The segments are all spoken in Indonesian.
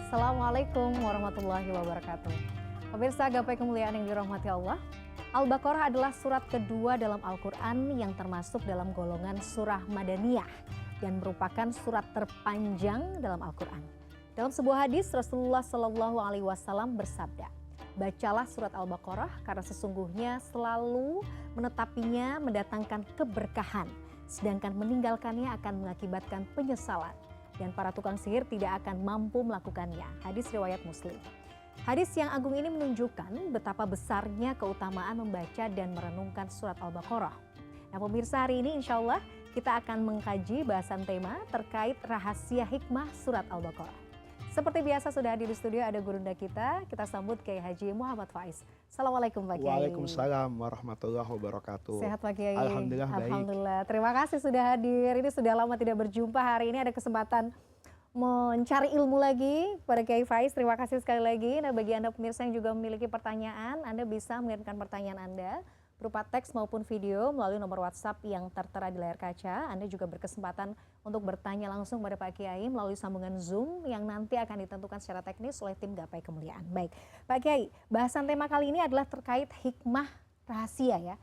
Assalamualaikum warahmatullahi wabarakatuh. Pemirsa gapai kemuliaan yang dirahmati Allah, Al-Baqarah adalah surat kedua dalam Al-Quran yang termasuk dalam golongan surah Madaniyah dan merupakan surat terpanjang dalam Al-Quran. Dalam sebuah hadis, Rasulullah Shallallahu Alaihi Wasallam bersabda, bacalah surat Al-Baqarah karena sesungguhnya selalu menetapinya mendatangkan keberkahan, sedangkan meninggalkannya akan mengakibatkan penyesalan dan para tukang sihir tidak akan mampu melakukannya. Hadis riwayat Muslim. Hadis yang agung ini menunjukkan betapa besarnya keutamaan membaca dan merenungkan surat Al-Baqarah. Nah pemirsa, hari ini insya Allah kita akan mengkaji bahasan tema terkait rahasia hikmah surat Al-Baqarah. Seperti biasa sudah hadir di studio ada gurunda kita sambut Kiai Haji Muhammad Faiz. Assalamualaikum Pak Kiai. Waalaikumsalam warahmatullahi wabarakatuh. Sehat Pak Kiai? Alhamdulillah baik. Alhamdulillah. Terima kasih sudah hadir. Ini sudah lama tidak berjumpa. Hari ini ada kesempatan mencari ilmu lagi pada Kiai Faiz. Terima kasih sekali lagi. Nah bagi Anda pemirsa yang juga memiliki pertanyaan, Anda bisa mengirimkan pertanyaan Anda berupa teks maupun video melalui nomor WhatsApp yang tertera di layar kaca. Anda juga berkesempatan untuk bertanya langsung pada Pak Kiai melalui sambungan Zoom yang nanti akan ditentukan secara teknis oleh tim Gapai Kemuliaan. Baik, Pak Kiai, bahasan tema kali ini adalah terkait hikmah rahasia ya,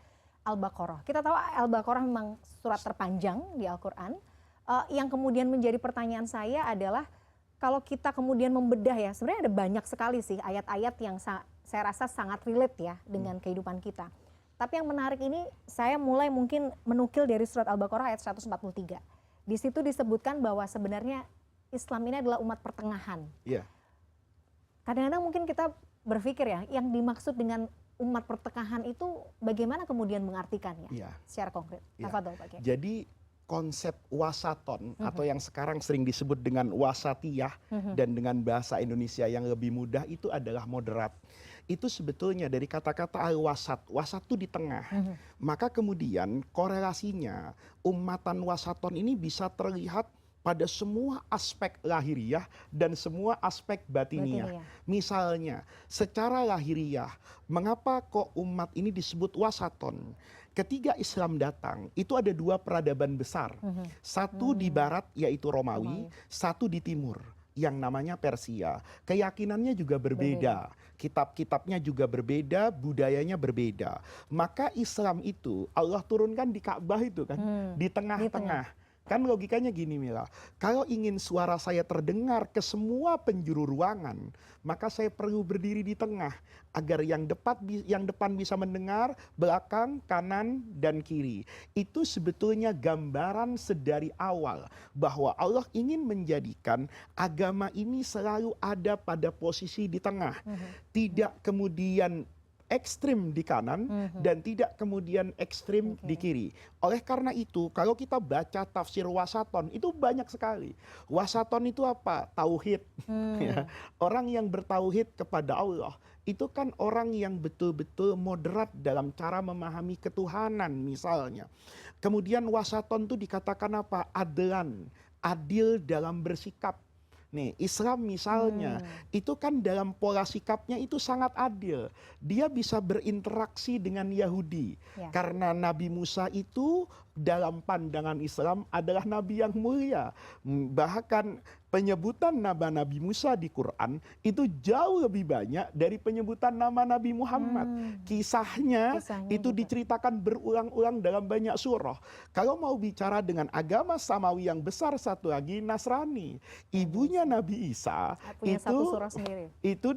Al-Baqarah. Kita tahu Al-Baqarah memang surat terpanjang di Al-Quran. Yang kemudian menjadi pertanyaan saya adalah kalau kita kemudian membedah ya, sebenarnya ada banyak sekali sih ayat-ayat yang saya rasa sangat relate ya dengan kehidupan kita. Tapi yang menarik ini saya mulai mungkin menukil dari surat Al-Baqarah ayat 143. Di situ disebutkan bahwa sebenarnya Islam ini adalah umat pertengahan. Iya. Kadang-kadang mungkin kita berpikir ya, yang dimaksud dengan umat pertengahan itu bagaimana kemudian mengartikannya secara konkret. Tafadhol Pak Kiai. Jadi konsep wasaton atau yang sekarang sering disebut dengan wasatiyah dan dengan bahasa Indonesia yang lebih mudah itu adalah moderat. Itu sebetulnya dari kata-kata al-wasat. Wasat itu di tengah. Maka kemudian korelasinya ummatan wasaton ini bisa terlihat pada semua aspek lahiriah dan semua aspek batiniah. Misalnya, secara lahiriah, mengapa kok umat ini disebut wasaton? Ketika Islam datang, itu ada dua peradaban besar. Satu di barat, yaitu Romawi, satu di timur, yang namanya Persia. Keyakinannya juga berbeda. Kitab-kitabnya juga berbeda, budayanya berbeda. Maka Islam itu, Allah turunkan di Ka'bah itu kan, di tengah-tengah. Kan logikanya gini Mila, kalau ingin suara saya terdengar ke semua penjuru ruangan, maka saya perlu berdiri di tengah agar yang depan bisa mendengar, belakang, kanan, dan kiri. Itu sebetulnya gambaran sedari awal bahwa Allah ingin menjadikan agama ini selalu ada pada posisi di tengah. Tidak kemudian ekstrim di kanan dan tidak kemudian ekstrim di kiri. Oleh karena itu, kalau kita baca tafsir wasaton itu banyak sekali. Wasaton itu apa? Tauhid. Ya. Orang yang bertauhid kepada Allah itu kan orang yang betul-betul moderat dalam cara memahami ketuhanan misalnya. Kemudian wasaton itu dikatakan apa? Adlan, adil dalam bersikap. Nih, Islam misalnya, itu kan dalam pola sikapnya itu sangat adil. Dia bisa berinteraksi dengan Yahudi. Karena Nabi Musa itu dalam pandangan Islam adalah Nabi yang mulia. Bahkan penyebutan nama Nabi Musa di Quran itu jauh lebih banyak dari penyebutan nama Nabi Muhammad. Kisahnya itu juga diceritakan berulang-ulang dalam banyak surah. Kalau mau bicara dengan agama samawi yang besar satu lagi, Nasrani. Ibunya Nabi Isa punya satu surah sendiri. Itu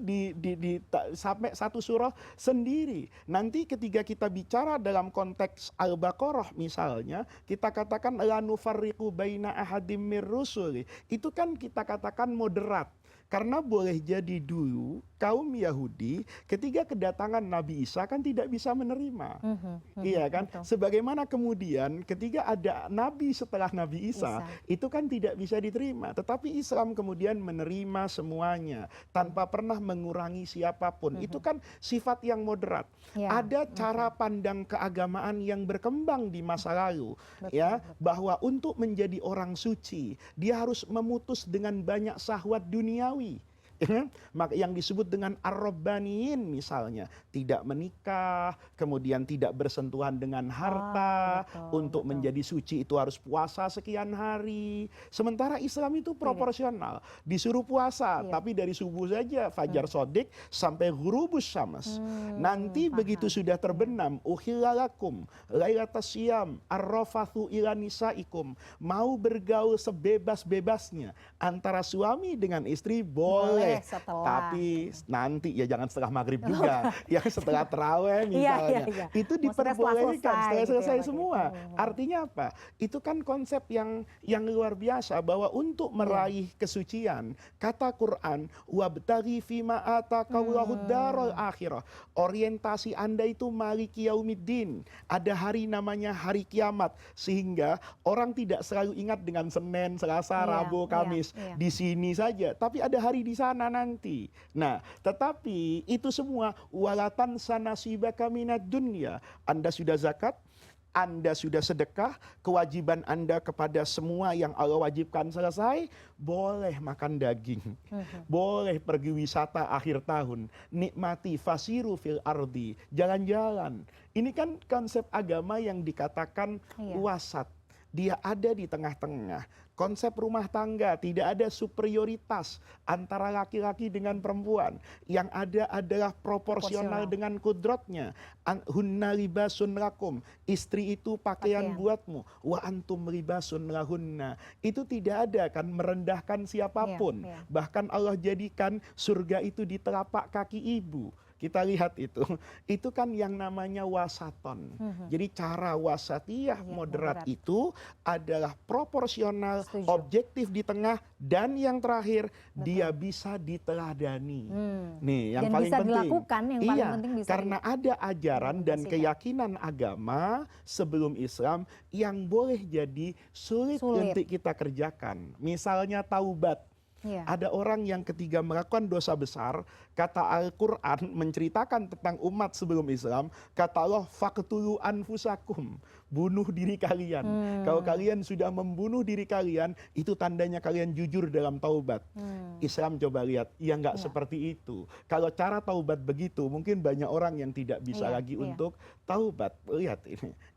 sampai satu surah sendiri. Nanti ketika kita bicara dalam konteks Al-Baqarah misalnya, kita katakan la nufarriqu baina ahadim mir rusuli. Itu kan kita katakan moderat. Karena boleh jadi dulu kaum Yahudi ketika kedatangan Nabi Isa kan tidak bisa menerima. Iya kan? Betul. Sebagaimana kemudian ketika ada Nabi setelah Nabi Isa, itu kan tidak bisa diterima. Tetapi Islam kemudian menerima semuanya tanpa pernah mengurangi siapapun. Itu kan sifat yang moderat. Ada cara pandang keagamaan yang berkembang di masa lalu. Bahwa untuk menjadi orang suci, dia harus memutus dengan banyak syahwat duniawi. Yang disebut dengan ar-rabbaniyin misalnya, tidak menikah, kemudian tidak bersentuhan dengan harta, betul, untuk betul. menjadi suci itu harus puasa sekian hari. Sementara Islam itu proporsional, disuruh puasa, Iya. tapi dari subuh saja, fajar sodik sampai ghurubus syams. Nanti begitu Paham. sudah terbenam, uhillalakum lailatas syiyam arrafathu ila nisaikum, mau bergaul sebebas-bebasnya antara suami dengan istri boleh, setelah. tapi nanti ya jangan setelah maghrib juga, yang setelah terawih misalnya, Iya. itu Maksudnya diperbolehkan setelah gitu ya, selesai Pak Kiai. semua. Artinya apa? Itu kan konsep yang luar biasa, bahwa untuk meraih kesucian, kata Quran, wabtaghi fima atakallahu darul akhirah. Orientasi Anda itu maliki yaumiddin. Ada hari namanya hari kiamat, sehingga orang tidak selalu ingat dengan Senin, Selasa, Rabu, Kamis. Iya. Di sini saja, tapi ada hari di sana nanti. Nah, tetapi itu semua walatan sanasibaka minad dunya. Anda sudah zakat, Anda sudah sedekah, kewajiban Anda kepada semua yang Allah wajibkan selesai, boleh makan daging, boleh pergi wisata akhir tahun, nikmati fasiru fil ardi, jalan-jalan. Ini kan konsep agama yang dikatakan wasat. Dia ada di tengah-tengah. Konsep rumah tangga tidak ada superioritas antara laki-laki dengan perempuan. Yang ada adalah proporsional dengan kudrotnya. Hunna libasun lakum. Istri itu pakaian buatmu. Wa antum libasun lahunna. Itu tidak ada kan merendahkan siapapun. Bahkan Allah jadikan surga itu di telapak kaki ibu. Kita lihat itu kan yang namanya wasaton. Jadi cara wasatiyah moderat itu adalah proporsional, objektif di tengah, dan yang terakhir dia bisa diteladani. Nih yang dan paling bisa penting. dilakukan, yang paling penting bisa karena ada ajaran dan keyakinan agama sebelum Islam yang boleh jadi sulit untuk kita kerjakan. Misalnya taubat. Ada orang yang ketika melakukan dosa besar, kata Al-Quran menceritakan tentang umat sebelum Islam, kata Allah, faqtulu anfusakum, bunuh diri kalian. Kalau kalian sudah membunuh diri kalian, itu tandanya kalian jujur dalam taubat. Islam coba lihat, ya nggak seperti itu. Kalau cara taubat begitu, mungkin banyak orang yang tidak bisa lagi untuk taubat. Lihat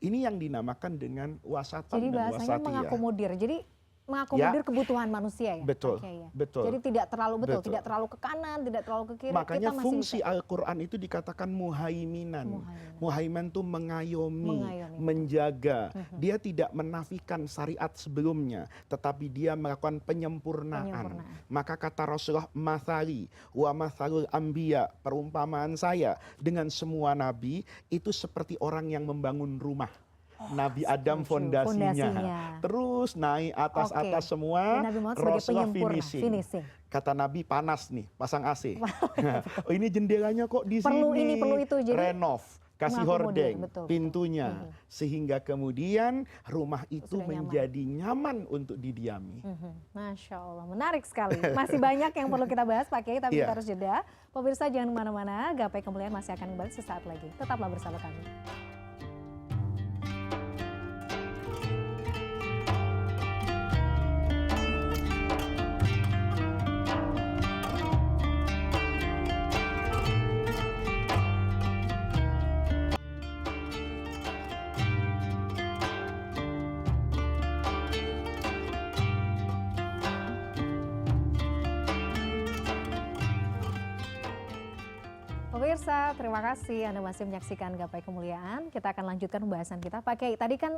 ini yang dinamakan dengan wasatan. Jadi dan bahasanya mengakomodir. Jadi mengakomodir kebutuhan manusia ya. Betul. Betul. Jadi tidak terlalu tidak terlalu ke kanan, tidak terlalu ke kiri. Makanya fungsi Al-Quran itu dikatakan muhaiminan. Muhaiman itu mengayomi, menjaga. Dia tidak menafikan syariat sebelumnya, tetapi dia melakukan penyempurnaan. Maka kata Rasulullah, mathali wa mathalul anbiya, perumpamaan saya dengan semua nabi itu seperti orang yang membangun rumah. Nabi Adam fondasinya. Terus naik atas semua, Rasulullah finishing. Kata Nabi, panas nih, pasang AC. Oh ini jendelanya kok di sini. Perlu itu. Jadi renov, kasih hordeng, pintunya. Sehingga kemudian rumah itu menjadi nyaman untuk didiami. Masya Allah, menarik sekali. Masih banyak yang perlu kita bahas Pak Kiai, tapi kita harus jeda. Pemirsa jangan kemana-mana, Gapai Kemuliaan masih akan kembali sesaat lagi. Tetaplah bersama kami. Pemirsa, terima kasih Anda masih menyaksikan Gapai Kemuliaan. Kita akan lanjutkan pembahasan kita. Pak Kiai, tadi kan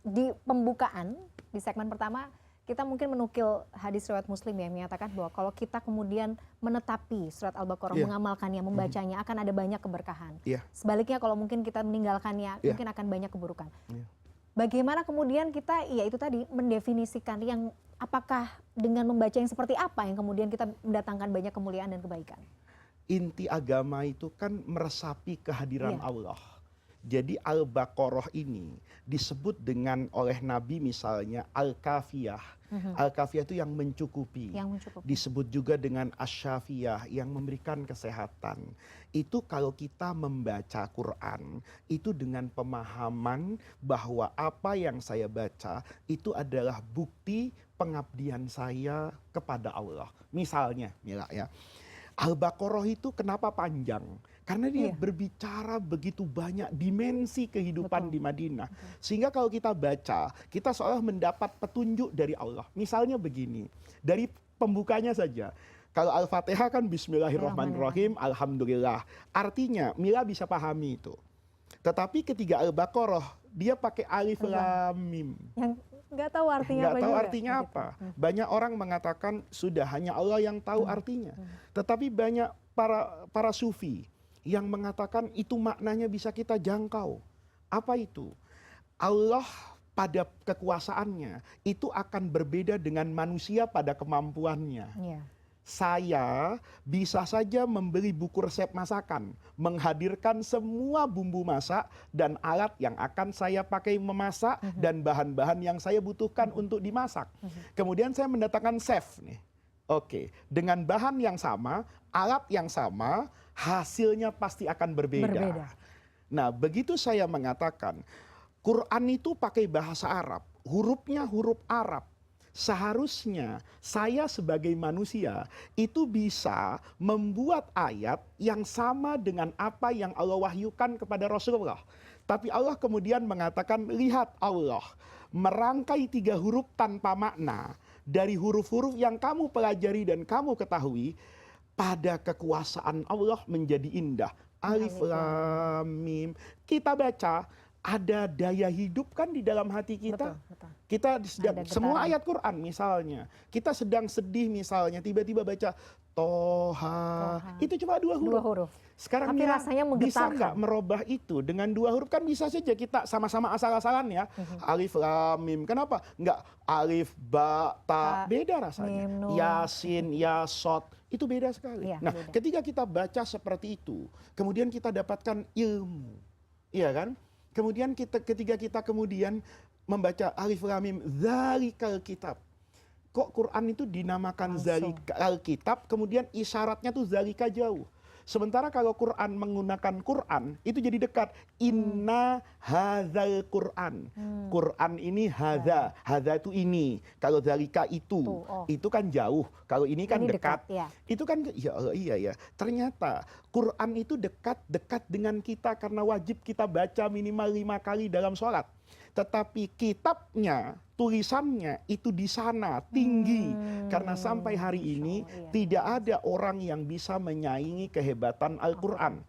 di pembukaan, di segmen pertama, kita mungkin menukil hadis riwayat Muslim yang menyatakan bahwa kalau kita kemudian menetapi surat Al-Baqarah, mengamalkannya, membacanya, akan ada banyak keberkahan. Sebaliknya kalau mungkin kita meninggalkannya, mungkin akan banyak keburukan. Bagaimana kemudian kita, ya itu tadi, mendefinisikan yang apakah dengan membaca yang seperti apa yang kemudian kita mendatangkan banyak kemuliaan dan kebaikan? Inti agama itu kan meresapi kehadiran Allah. Jadi Al-Baqarah ini disebut dengan oleh Nabi misalnya Al-Kafiyah. Al-Kafiyah itu yang mencukupi. Yang mencukupi. Disebut juga dengan Asy-Syafiyah yang memberikan kesehatan. Itu kalau kita membaca Quran, itu dengan pemahaman bahwa apa yang saya baca itu adalah bukti pengabdian saya kepada Allah. Misalnya, Mila ya. Al-Baqarah itu kenapa panjang? Karena dia berbicara begitu banyak dimensi kehidupan di Madinah. Sehingga kalau kita baca, kita seolah mendapat petunjuk dari Allah. Misalnya begini, dari pembukanya saja. Kalau Al-Fatihah kan Bismillahirrahmanirrahim, Alhamdulillah. Artinya, Mila bisa pahami itu. Tetapi ketika Al-Baqarah, dia pakai alif lam mim. Yang nggak tahu artinya Nggak apa tahu juga. artinya Gitu. apa. Banyak orang mengatakan sudah hanya Allah yang tahu artinya. Tetapi banyak para sufi yang mengatakan itu maknanya bisa kita jangkau. Apa itu? Allah pada kekuasaannya itu akan berbeda dengan manusia pada kemampuannya. Iya. Saya bisa saja membeli buku resep masakan, menghadirkan semua bumbu masak dan alat yang akan saya pakai memasak dan bahan-bahan yang saya butuhkan untuk dimasak. Kemudian saya mendatangkan chef nih. Oke, dengan bahan yang sama, alat yang sama, hasilnya pasti akan berbeda. Nah, begitu saya mengatakan Quran itu pakai bahasa Arab, hurufnya huruf Arab. Seharusnya saya sebagai manusia itu bisa membuat ayat yang sama dengan apa yang Allah wahyukan kepada Rasulullah. Tapi Allah kemudian mengatakan, lihat Allah merangkai 3 huruf tanpa makna. Dari huruf-huruf yang kamu pelajari dan kamu ketahui, pada kekuasaan Allah menjadi indah. Alif lam mim. Kita baca, ada daya hidup kan di dalam hati kita. Betul. Kita sedang, Ada semua getaran. ayat Quran misalnya, kita sedang sedih misalnya, tiba-tiba baca Toha. Itu cuma 2 huruf. 2 huruf. Sekarang Tapi Mila, rasanya bisa menggetarkan. nggak merubah itu dengan 2 huruf? Kan bisa saja kita sama-sama asal-asalan ya. Alif lam mim. Kenapa? Nggak alif ba ta. Beda rasanya. mim, nun. Yasin, yasot. Itu beda sekali. Iya, Nah, beda. ketika kita baca seperti itu, kemudian kita dapatkan ilmu. Iya kan? Kemudian ketika kita kemudian membaca alif lam mim, zalikal kitab. Kok Quran itu dinamakan zalikal kitab, kemudian isyaratnya tuh zalika jauh. Sementara kalau Quran menggunakan Quran, itu jadi dekat. Inna hadzal Quran. Quran ini hadza. Hadza itu ini. Kalau zalika itu. Itu kan jauh. Kalau ini kan Ini dekat. ya. Itu kan, ya Allah, iya ya. Ternyata Quran itu dekat dengan kita karena wajib kita baca minimal 5 kali dalam sholat. Tetapi kitabnya, tulisannya itu di sana tinggi. Karena sampai hari ini tidak ada orang yang bisa menyaingi kehebatan Al-Quran.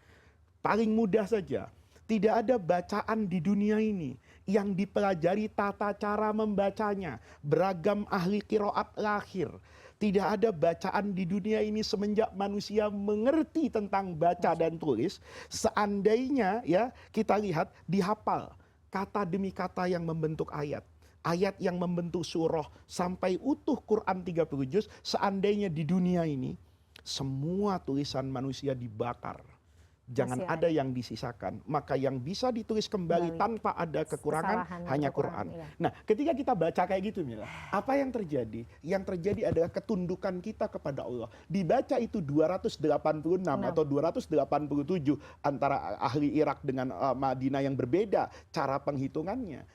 Paling mudah saja, tidak ada bacaan di dunia ini yang dipelajari tata cara membacanya. Beragam ahli qiraat lahir. Tidak ada bacaan di dunia ini semenjak manusia mengerti tentang baca dan tulis. Seandainya ya kita lihat dihafal kata demi kata yang membentuk ayat. Ayat yang membentuk surah sampai utuh Quran 30 juz. Seandainya di dunia ini semua tulisan manusia dibakar. Jangan ada yang disisakan. Maka yang bisa ditulis kembali tanpa ada kekurangan hanya Quran. Nah, ketika kita baca kayak gitu Mila, apa yang terjadi? Yang terjadi adalah ketundukan kita kepada Allah. Dibaca itu 286 atau 287 antara ahli Irak dengan Madinah yang berbeda cara penghitungannya.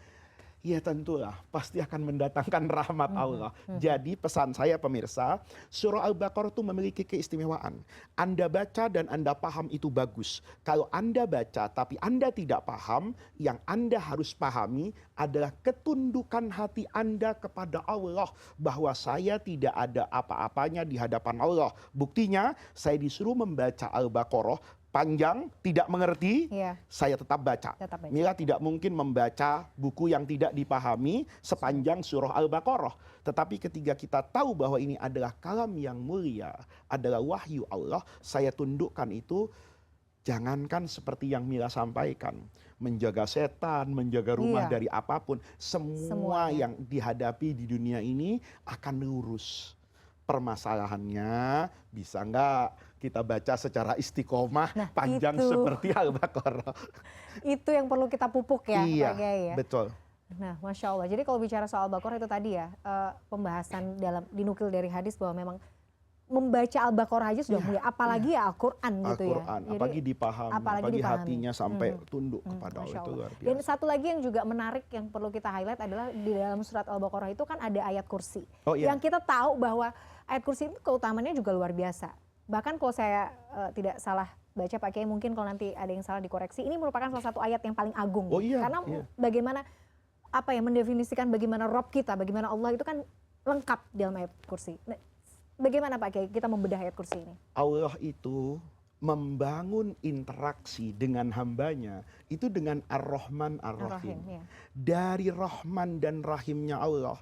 Ya tentulah pasti akan mendatangkan rahmat Allah. Jadi pesan saya pemirsa, surah Al-Baqarah itu memiliki keistimewaan. Anda baca dan Anda paham itu bagus. Kalau Anda baca tapi Anda tidak paham, yang Anda harus pahami adalah ketundukan hati Anda kepada Allah. Bahwa saya tidak ada apa-apanya di hadapan Allah. Buktinya saya disuruh membaca Al-Baqarah, panjang, tidak mengerti, saya tetap baca. Mila tidak mungkin membaca buku yang tidak dipahami sepanjang surah Al-Baqarah. Tetapi ketika kita tahu bahwa ini adalah kalam yang mulia, adalah wahyu Allah, saya tundukkan itu. Jangankan seperti yang Mila sampaikan, menjaga setan, menjaga rumah dari apapun, semua yang dihadapi di dunia ini akan lurus. Permasalahannya bisa nggak kita baca secara istiqomah Nah, panjang itu. seperti Al-Baqarah. Itu yang perlu kita pupuk ya Iya, Pak Kiai ya. betul. Nah, Masya Allah. Jadi kalau bicara soal Al-Baqarah itu tadi ya, pembahasan dalam dinukil dari hadis bahwa memang membaca Al-Baqarah aja sudah mulia, apalagi ya Al-Quran gitu ya. Al-Quran, Jadi, apalagi dipahami, apalagi dipahami. hatinya sampai tunduk kepada Allah, Masya itu Allah. luar Dan biasa. satu lagi yang juga menarik yang perlu kita highlight adalah di dalam surat Al-Baqarah itu kan ada ayat kursi. Oh, iya. Yang kita tahu bahwa ayat kursi itu keutamannya juga luar biasa. Bahkan kalau saya tidak salah baca Pak Kiai, mungkin kalau nanti ada yang salah dikoreksi, ini merupakan salah satu ayat yang paling agung. Oh, iya, Karena iya. bagaimana apa ya mendefinisikan bagaimana Rob kita, bagaimana Allah itu kan lengkap dalam ayat kursi. Nah, bagaimana Pak Kiai kita membedah ayat kursi ini? Allah itu membangun interaksi dengan hambanya itu dengan Ar-Rahman Ar-Rahim. Ar-Rahim, ya. Dari Rahman dan Rahimnya Allah.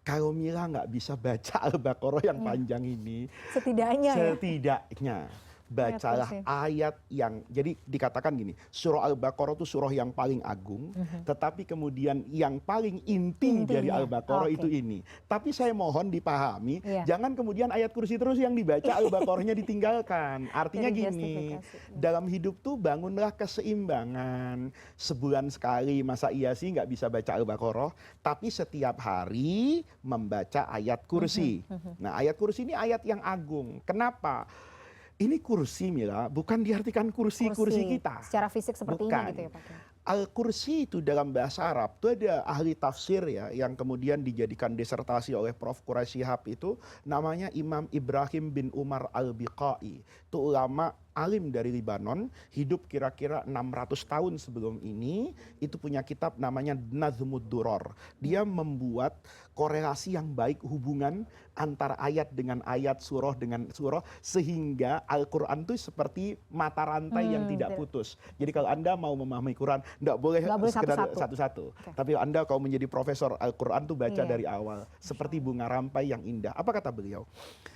Kalau Mila nggak bisa baca Al-Baqarah yang panjang ini, setidaknya bacalah ayat yang, jadi dikatakan gini, surah Al-Baqarah itu surah yang paling agung, tetapi kemudian yang paling inti dari Al-Baqarah itu ini. Tapi saya mohon dipahami, jangan kemudian ayat kursi terus yang dibaca, Al-Baqarahnya ditinggalkan. Artinya gini, dalam hidup tuh bangunlah keseimbangan. Sebulan sekali, masa iya sih nggak bisa baca Al-Baqarah, tapi setiap hari membaca ayat kursi. Nah, ayat kursi ini ayat yang agung. Kenapa? Ini kursi Mila, bukan diartikan kursi-kursi kita. Secara fisik seperti bukan. ini gitu ya Pak. Al-kursi itu dalam bahasa Arab itu ada ahli tafsir ya yang kemudian dijadikan disertasi oleh Prof. Quraisy Shihab itu namanya Imam Ibrahim bin Umar Al-Biqai. Itu ulama alim dari Libanon, hidup kira-kira 600 tahun sebelum ini, itu punya kitab namanya Nazmud Duror. Dia membuat korelasi yang baik hubungan antara ayat dengan ayat, surah dengan surah, sehingga Al-Quran itu seperti mata rantai yang tidak putus. Jadi kalau Anda mau memahami Quran, tidak boleh sekedar satu-satu. Tapi Anda kalau menjadi profesor Al-Quran tuh baca dari awal. Seperti bunga rampai yang indah. Apa kata beliau?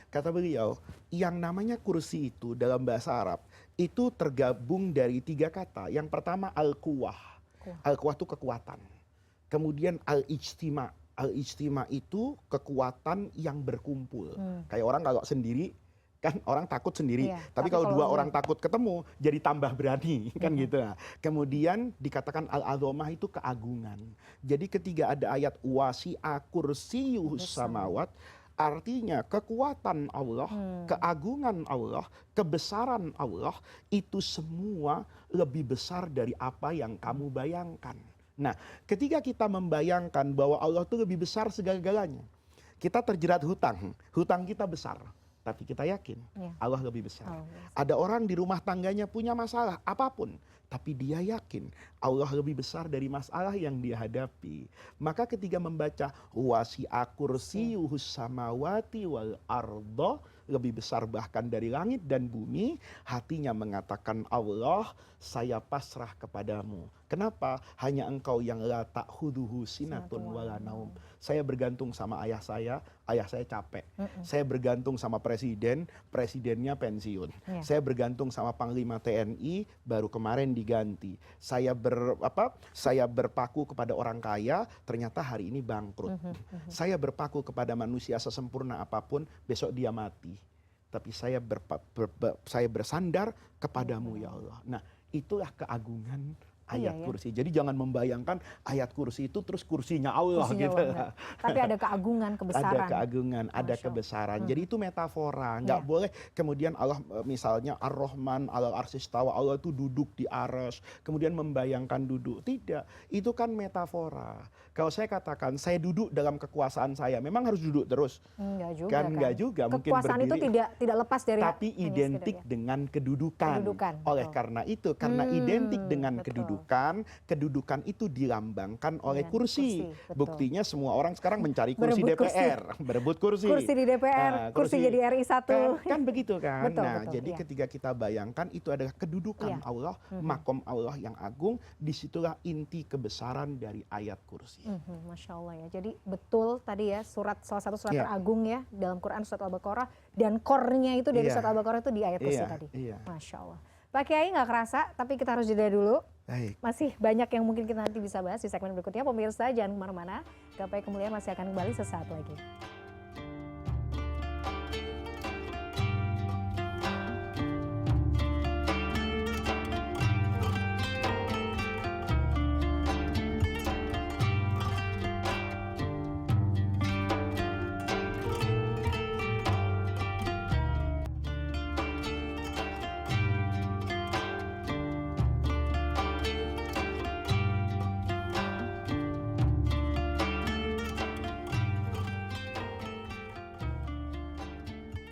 Kata beliau, yang namanya kursi itu dalam bahasa Arab, itu tergabung dari 3 kata. Yang pertama al-quwah. Al-quwah itu kekuatan. Kemudian al-ijtima. Al-ijtima itu kekuatan yang berkumpul. Kayak orang kalau sendiri, kan orang takut sendiri. Tapi kalau 2 orang takut ketemu, jadi tambah berani. Kan gitu. Kemudian dikatakan al-azomah itu keagungan. Jadi ketika ada ayat wasi'a kursiyuhus samawat, artinya kekuatan Allah, keagungan Allah, kebesaran Allah, itu semua lebih besar dari apa yang kamu bayangkan. Nah, ketika kita membayangkan bahwa Allah itu lebih besar segala-galanya, kita terjerat hutang, hutang kita besar. Tapi kita yakin Allah lebih besar. Ada orang di rumah tangganya punya masalah apapun, tapi dia yakin Allah lebih besar dari masalah yang dia hadapi. Maka ketika membaca wasi'a kursiyuhus samawati wal ardo, lebih besar bahkan dari langit dan bumi, hatinya mengatakan, Allah, saya pasrah kepadamu. Kenapa? Hanya engkau yang la ta'khuduhu sinatun wala naum. Saya bergantung sama ayah saya capek. Saya bergantung sama presiden, presidennya pensiun. Saya bergantung sama panglima TNI, baru kemarin diganti. Saya berpaku kepada orang kaya, ternyata hari ini bangkrut. Saya berpaku kepada manusia sesempurna apapun, besok dia mati. Tapi saya bersandar kepadamu ya Allah. Nah, itulah keagungan ayat kursi. Jadi jangan membayangkan ayat kursi itu terus kursinya Allah gitu. Tapi ada keagungan, kebesaran. Ada keagungan, ada kebesaran. Jadi itu metafora. Nggak boleh kemudian Allah misalnya Ar-Rahman alal arsistawa, Allah itu duduk di arsy, kemudian membayangkan duduk. Tidak, itu kan metafora. Kalau saya katakan saya duduk dalam kekuasaan saya, memang harus duduk terus? Enggak juga. Kan enggak juga. Mungkin kekuasaan berdiri, itu tidak lepas dari tapi identik dengan kedudukan. Oleh karena itu, karena identik dengan kedudukan itu dilambangkan oleh kursi. Buktinya semua orang sekarang mencari kursi DPR, berebut kursi. Kursi di DPR, kursi jadi RI 1. Kan begitu kan. Jadi ketika kita bayangkan itu adalah kedudukan Allah, makom Allah yang agung, disitulah inti kebesaran dari ayat kursi. Masya Allah ya. Jadi betul tadi ya, salah satu surat teragung ya dalam Quran, surat Al-Baqarah, dan core-nya itu dari surat Al-Baqarah itu di ayat kursi tadi. Masya Allah. Pak Kiai nggak kerasa, tapi kita harus jeda dulu. Baik. Masih banyak yang mungkin kita nanti bisa bahas di segmen berikutnya. Pemirsa jangan kemana-mana. Gapai Kemuliaan masih akan kembali sesaat lagi.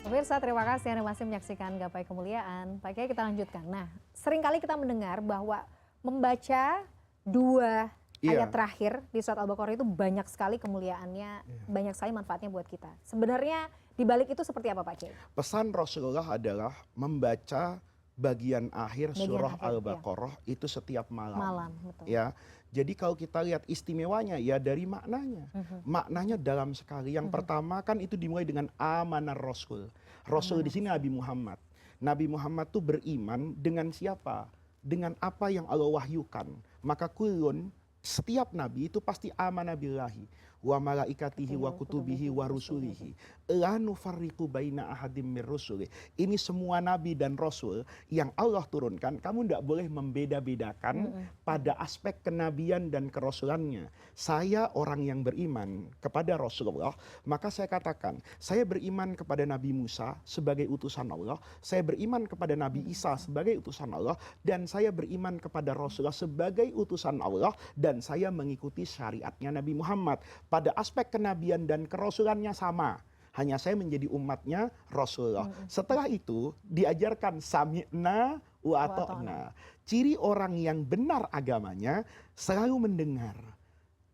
Pemirsa, terima kasih Anda masih menyaksikan Gapai Kemuliaan. Pak Kiai, kita lanjutkan. Nah, seringkali kita mendengar bahwa membaca 2 ayat Iya. terakhir di surat Al-Baqarah itu banyak sekali kemuliaannya, banyak sekali manfaatnya buat kita. Sebenarnya di balik itu seperti apa Pak Kiai? Pesan Rasulullah adalah membaca bagian akhir Bagian surah akhir, Al-Baqarah itu setiap malam. Malam, betul. Ya. Jadi kalau kita lihat istimewanya ya dari maknanya. Maknanya dalam sekali. Yang pertama kan itu dimulai dengan amanar Rasul. Rasul di sini Nabi Muhammad. Nabi Muhammad tuh beriman dengan siapa? Dengan apa yang Allah wahyukan. Maka kulun, setiap nabi itu pasti amanah billahi wa malaikatihi wa kutubihi wa rusulihi la nufarriqu baina ahadim mir rusuli. Ini semua nabi dan rasul yang Allah turunkan, kamu tidak boleh membeda-bedakan pada aspek kenabian dan kerasulannya. Saya orang yang beriman kepada Rasulullah, maka saya katakan, saya beriman kepada Nabi Musa sebagai utusan Allah, saya beriman kepada Nabi Isa sebagai utusan Allah, dan saya beriman kepada Rasulullah sebagai utusan Allah, dan saya mengikuti syariatnya Nabi Muhammad. Pada aspek kenabian dan kerasulannya sama. Hanya saya menjadi umatnya Rasulullah. Setelah itu diajarkan sami'na wa ata'na. Ciri orang yang benar agamanya selalu mendengar.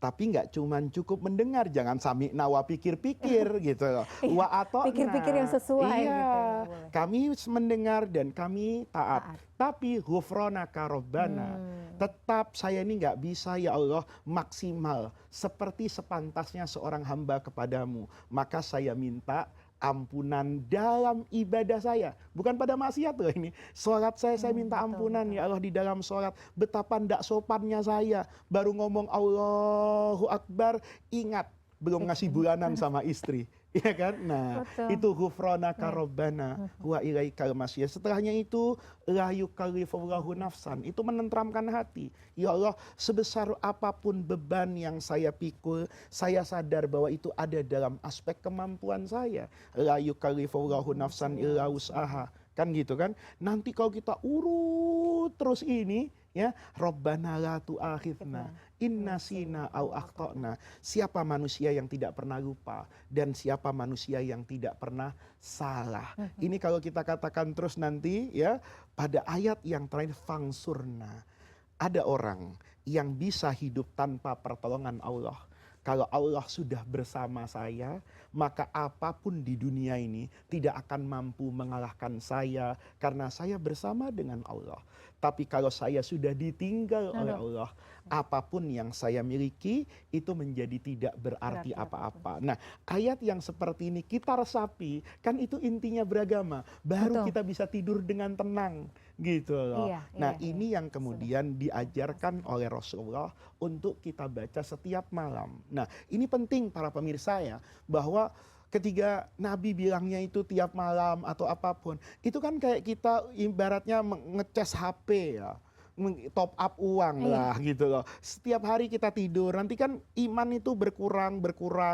Tapi nggak cuman cukup mendengar, jangan sami'na wa pikir-pikir gitu loh. Wa ata'na. Pikir-pikir yang sesuai iya, gitu ya, boleh. kami mendengar dan kami taat. Tapi ghufranaka rabbana. Tetap saya ini nggak bisa ya Allah maksimal seperti sepantasnya seorang hamba kepadamu. Maka saya minta ampunan dalam ibadah saya. Bukan pada maksiat loh ini. Sholat saya minta ampunan ya Allah di dalam sholat. Betapa ndak sopannya saya. Baru ngomong Allahu Akbar, ingat belum ngasih bulanan sama istri. Iya kan? Nah, Betul. itu ghufranaka rabbana wa ilaikal masir. Setelahnya itu la yukallifullahu nafsan. Itu menenteramkan hati. Ya Allah, sebesar apapun beban yang saya pikul, saya sadar bahwa itu ada dalam aspek kemampuan saya. La yukallifullahu nafsan illa wus'aha. Kan gitu kan? Nanti kalau kita urut terus ini, ya, Rabbana la tu'akhidna inna sina au akhtana. Siapa manusia yang tidak pernah lupa dan siapa manusia yang tidak pernah salah. Ini kalau kita katakan terus nanti ya, pada ayat yang terakhir fangsurna. Ada orang yang bisa hidup tanpa pertolongan Allah. Kalau Allah sudah bersama saya, maka apapun di dunia ini tidak akan mampu mengalahkan saya karena saya bersama dengan Allah. Tapi kalau saya sudah ditinggal oleh Allah, apapun yang saya miliki itu menjadi tidak berarti apa-apa. Nah, ayat yang seperti ini kita resapi, kan itu intinya beragama. Baru kita bisa tidur dengan tenang, gitu loh. Nah, ini yang kemudian diajarkan oleh Rasulullah untuk kita baca setiap malam. Nah, ini penting para pemirsa ya, bahwa ketika Nabi bilangnya itu tiap malam atau apapun, itu kan kayak kita ibaratnya ngecas HP ya, top up uang lah gitu loh. Setiap hari kita tidur, nanti kan iman itu berkurang,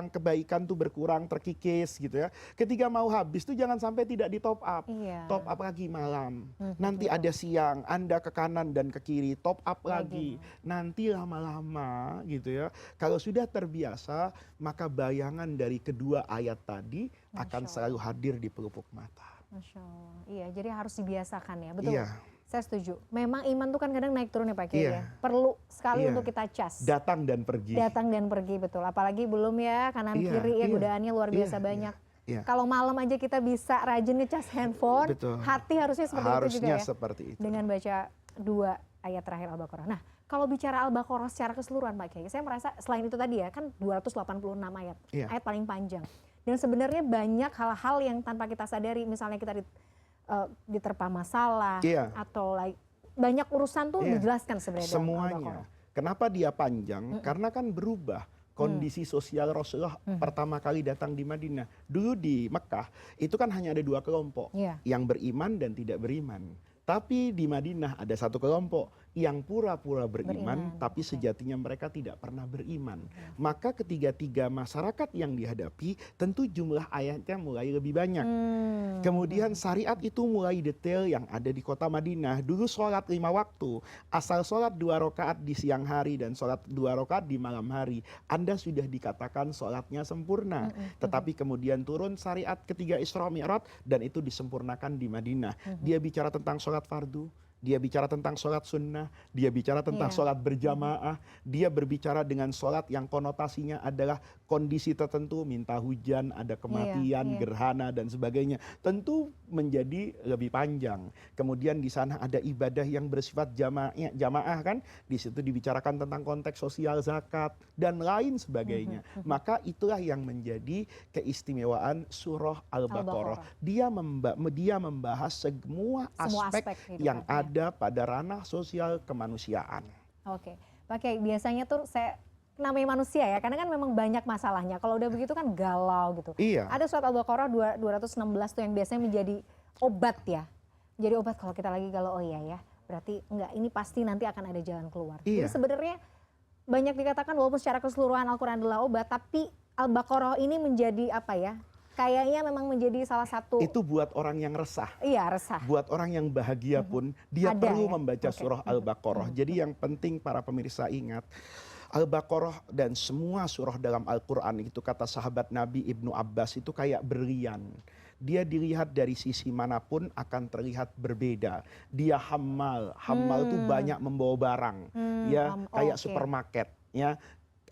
kebaikan tuh berkurang, terkikis gitu ya. Ketika mau habis tuh jangan sampai tidak di top up. Top up lagi malam. Nanti ada siang, Anda ke kanan dan ke kiri, top up lagi. Nanti lama-lama gitu ya. Kalau sudah terbiasa, maka bayangan dari kedua ayat tadi akan selalu hadir di pelupuk mata. Masya Allah. Iya, jadi harus dibiasakan ya, betul. Iya. Saya setuju. Memang iman tuh kan kadang naik turun ya Pak Kiai ya. Perlu sekali untuk kita cas. Datang dan pergi. Datang dan pergi, betul. Apalagi belum ya kanan kiri ya, godaannya luar biasa banyak. Kalau malam aja kita bisa rajin ngecas handphone, hati harusnya seperti itu juga ya. Seperti itu. Dengan baca 2 ayat terakhir Al-Baqarah. Nah, kalau bicara Al-Baqarah secara keseluruhan Pak Kiai, saya merasa selain itu tadi ya, kan 286 ayat. Ayat paling panjang. Dan sebenarnya banyak hal-hal yang tanpa kita sadari, misalnya kita diterpa masalah atau banyak urusan tuh dijelaskan sebenarnya. Semuanya. Kenapa dia panjang? Karena kan berubah kondisi sosial Rasulullah pertama kali datang di Madinah. Dulu di Mekah itu kan hanya ada 2 kelompok, yang beriman dan tidak beriman. Tapi di Madinah ada 1 kelompok yang pura-pura beriman, Beriman, tapi oke. sejatinya mereka tidak pernah beriman. Maka ketiga-tiga masyarakat yang dihadapi, tentu jumlah ayatnya mulai lebih banyak. Kemudian syariat itu mulai detail yang ada di kota Madinah. Dulu sholat 5 waktu, asal sholat 2 rakaat di siang hari dan sholat 2 rakaat di malam hari, Anda sudah dikatakan sholatnya sempurna. Tetapi kemudian turun syariat ketiga Isra Mi'raj dan itu disempurnakan di Madinah. Dia bicara tentang sholat fardu, dia bicara tentang sholat sunnah, dia bicara tentang Iya. sholat berjamaah, dia berbicara dengan sholat yang konotasinya adalah kondisi tertentu, minta hujan, ada kematian, Iya. gerhana dan sebagainya. Tentu menjadi lebih panjang. Kemudian di sana ada ibadah yang bersifat jamaah kan, di situ dibicarakan tentang konteks sosial zakat dan lain sebagainya. Maka itulah yang menjadi keistimewaan surah Al-Baqarah. Dia membahas semua Semua aspek aspek kehidupan, yang ya. ada pada ranah sosial kemanusiaan. Oke, Pak Kiai, biasanya tuh namanya manusia ya, karena kan memang banyak masalahnya. Kalau udah begitu kan galau gitu. Iya. Ada surat Al-Baqarah 216 tuh yang biasanya menjadi obat ya. Jadi obat kalau kita lagi galau, oh iya ya, berarti enggak, ini pasti nanti akan ada jalan keluar. Iya. Jadi sebenarnya banyak dikatakan walaupun secara keseluruhan Al-Quran adalah obat, tapi Al-Baqarah ini menjadi apa ya, kayaknya memang menjadi salah satu, Itu buat orang yang resah. iya resah. Buat orang yang bahagia pun dia Ada perlu ya? membaca Oke. surah Al-Baqarah. Jadi yang penting para pemirsa ingat, Al-Baqarah dan semua surah dalam Al-Quran itu kata sahabat Nabi Ibnu Abbas itu kayak berlian. Dia dilihat dari sisi manapun akan terlihat berbeda. Dia hammal itu banyak membawa barang, ya kayak oke. supermarket, ya.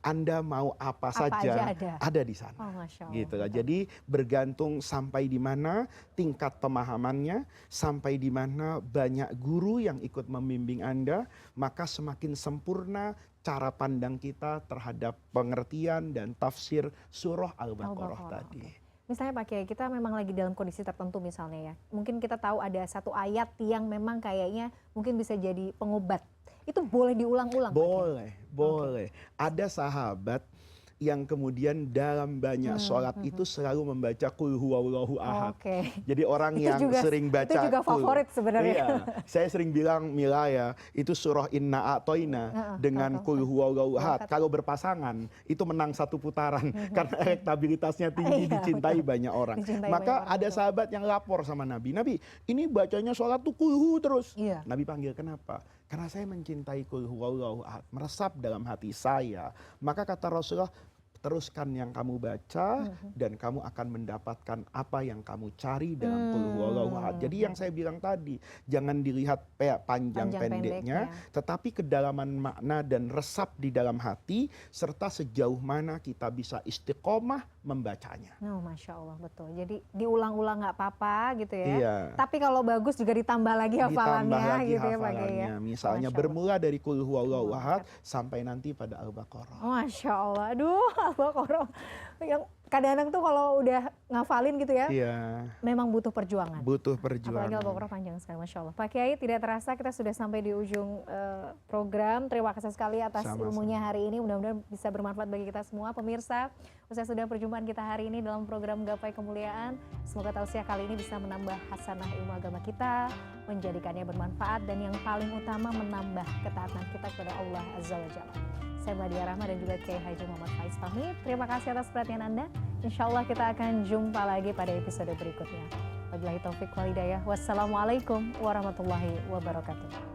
Anda mau apa saja aja ada di sana. Oh, Masya Allah. Gitu lah. Jadi bergantung sampai di mana tingkat pemahamannya, sampai di mana banyak guru yang ikut membimbing Anda, maka semakin sempurna cara pandang kita terhadap pengertian dan tafsir surah Al-Baqarah tadi. Oke. Misalnya Pak Kiai, kita memang lagi dalam kondisi tertentu misalnya ya. Mungkin kita tahu ada satu ayat yang memang kayaknya mungkin bisa jadi pengobat. Itu boleh diulang-ulang Pak Kiai? Boleh, boleh. Ada sahabat yang kemudian dalam banyak sholat itu selalu membaca Qul huwallahu ahad. Oke. Jadi orang Itu yang juga- sering baca itu juga Qul. favorit sebenarnya. Iya, saya sering bilang Mila ya, itu surah Inna A'toina dengan Qul huwallahu ahad. Kalau berpasangan itu menang satu putaran karena elektabilitasnya tinggi, Iya, dicintai betul. banyak orang. Dicintai Maka banyak orang, ada betul. sahabat yang lapor sama Nabi, Nabi ini bacanya sholat tuh Qul hu terus. Iya. Nabi panggil, kenapa? Karena saya mencintai Qul huwallahu ahad, meresap dalam hati saya. Maka kata Rasulullah, teruskan yang kamu baca dan kamu akan mendapatkan apa yang kamu cari dalam Qul huwallahu ahad. Jadi yang saya bilang tadi, jangan dilihat panjang pendeknya, tetapi kedalaman makna dan resap di dalam hati serta sejauh mana kita bisa istiqomah membacanya. Oh, Masya Allah, betul. Jadi diulang-ulang nggak apa-apa gitu ya. Iya. Tapi kalau bagus juga ditambah lagi hafalannya Ditambah lagi gitu ya Pak Kiai ya. hafalannya. Misalnya Masya Allah. bermula dari Qul huwallahu ahad sampai nanti pada Al-Baqarah. Masya Allah, aduh Al-Baqarah yang kadang-kadang tuh kalau udah ngafalin gitu ya, Iya, memang butuh perjuangan. butuh Apalagi perjuangan. Al-Baqarah panjang sekali, Masya Allah. Pak Kiai, tidak terasa kita sudah sampai di ujung program. Terima kasih sekali atas Sama-sama. ilmunya hari ini. Mudah-mudahan bisa bermanfaat bagi kita semua. Pemirsa, usai sudah perjumpaan kita hari ini dalam program Gapai Kemuliaan. Semoga tausiah kali ini bisa menambah hasanah ilmu agama kita, menjadikannya bermanfaat, dan yang paling utama menambah ketaatan kita kepada Allah Azza wa Jalla. Saya Mladia Rahma dan juga Kiai Haji Muhammad Faiz pamit. Terima kasih atas perhatian Anda. Insya Allah kita akan jumpa lagi pada episode berikutnya. Wabillahi taufiq wal hidayah. Wassalamualaikum warahmatullahi wabarakatuh.